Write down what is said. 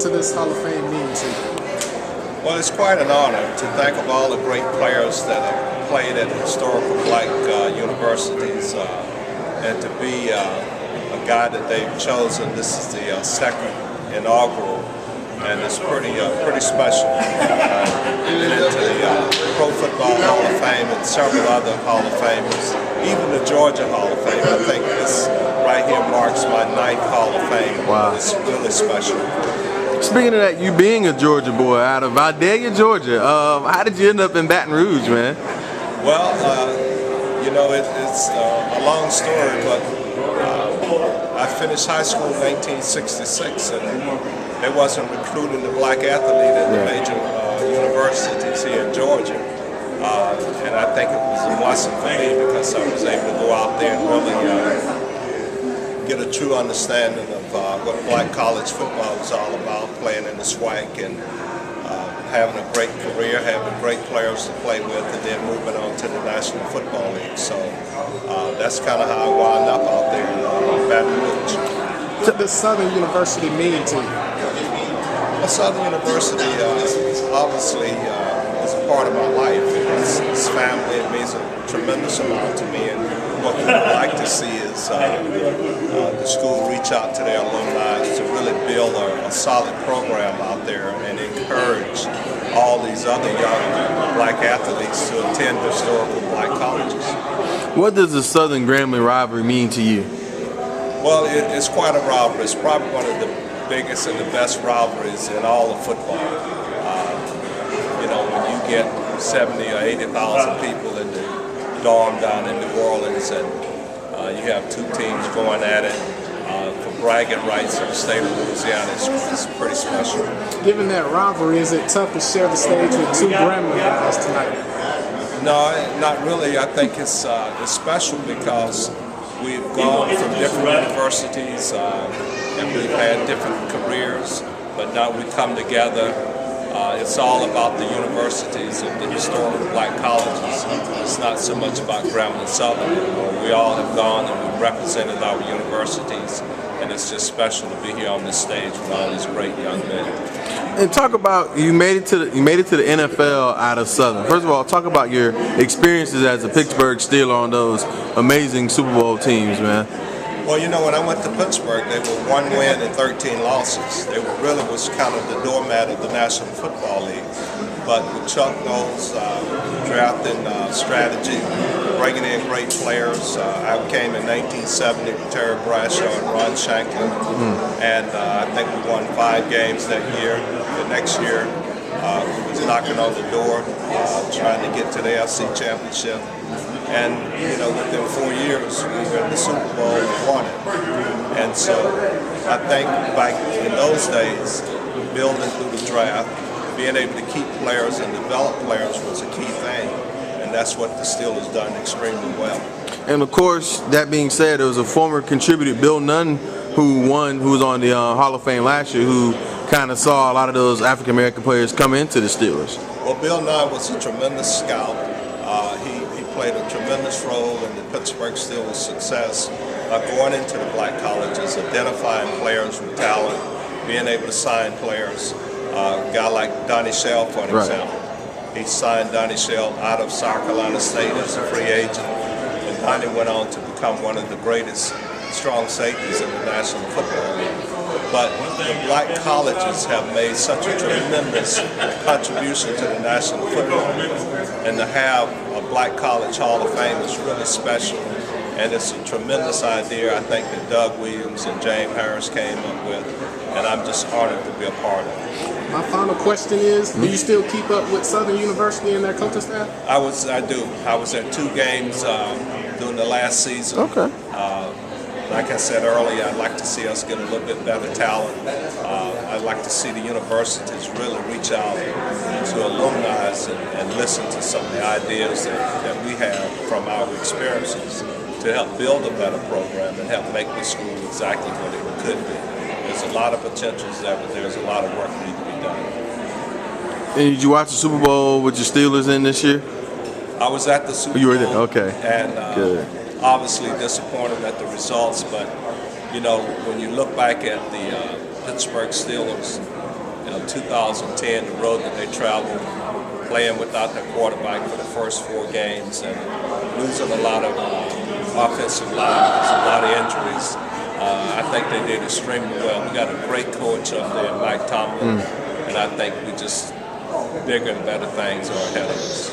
To this Hall of Fame mean to you? Well, it's quite an honor to think of all the great players that have played at historical black universities, and to be a guy that they've chosen. This is the second inaugural, and it's pretty special. Been into the Pro Football Hall of Fame and several other Hall of Famers, even the Georgia Hall of Fame. I think this right here marks my 9th Hall of Fame. Wow. It's really special. Speaking of that, you being a Georgia boy out of Vidalia, Georgia, how did you end up in Baton Rouge, man? Well, you know, it's a long story, but I finished high school in 1966, and they wasn't recruiting the black athlete at the major universities here in Georgia. And I think it was a blessing for me because I was able to go out there and really get a true understanding of what black college football is all about, playing in the SWAC and having a great career, having great players to play with, and then moving on to the National Football League. So that's kind of how I wound up out there in Baton Rouge. What does Southern University mean to you? Well, Southern University obviously is a part of my life. It's family. It means a tremendous amount to me, and what we would like to see is the school reach out to their alumni to really build a solid program out there and encourage all these other young black athletes to attend historical black colleges. What does the Southern Grambling rivalry mean to you? Well, it's quite a rivalry. It's probably one of the biggest and the best rivalries in all of football. You know, when you get 70 or 80,000 people in the dorm down in New Orleans, and you have two teams going at it for bragging rights in the state of Louisiana, it's pretty special. Given that rivalry, is it tough to share the stage with two Grambling guys tonight? No, not really. I think it's special because we've gone from different universities and we've had different careers, but now we come together. It's all about the universities and the historical black colleges. It's not so much about Grambling Southern anymore. We all have gone and we've represented our universities, and it's just special to be here on this stage with all these great young men. And talk about you made it to the NFL out of Southern. First of all, talk about your experiences as a Pittsburg Steeler on those amazing Super Bowl teams, man. Well, you know, when I went to Pittsburgh, they were 1 win and 13 losses. They really was kind of the doormat of the National Football League. But with Chuck Knowles' drafting strategy, bringing in great players, I came in 1970 with Terry Bradshaw and Ron Shanklin, and I think we won 5 games that year. The next year, we was knocking on the door, trying to get to the AFC Championship. And, you know, within 4 years, we were in the Super Bowl and won it. And so I think back in those days, building through the draft, being able to keep players and develop players was a key thing. And that's what the Steelers done extremely well. And of course, that being said, there was a former contributor, Bill Nunn, who was on the Hall of Fame last year, who kind of saw a lot of those African American players come into the Steelers. Well, Bill Nunn was a tremendous scout. He played a tremendous role in the Pittsburgh Steelers' success going into the black colleges, identifying players with talent, being able to sign players. A guy like Donnie Shell, for an example. He signed Donnie Shell out of South Carolina State as a free agent, and Donnie went on to become one of the greatest strong safeties in the National Football League. But the black colleges have made such a tremendous contribution to the National Football League, and to have a black college Hall of Fame is really special. And it's a tremendous idea, I think, that Doug Williams and James Harris came up with, and I'm just honored to be a part of it. My final question is, do you still keep up with Southern University and their coaching staff? I do. I was at 2 games during the last season. Okay. Like I said earlier, I'd like to see us get a little bit better talent. I'd like to see the universities really reach out to alumni and listen to some of the ideas that we have from our experiences to help build a better program and help make the school exactly what it could be. There's a lot of potentials there, but there's a lot of work need to be done. And did you watch the Super Bowl with your Steelers in this year? I was at the Super Bowl. You were there, okay. And good. Obviously disappointed at the results, but you know, when you look back at the Pittsburgh Steelers, 2010, the road that they traveled, playing without their quarterback for the first 4 games and losing a lot of offensive linemen, a lot of injuries. I think they did extremely well. We got a great coach up there, Mike Tomlin, and I think we just bigger and better things are ahead of us.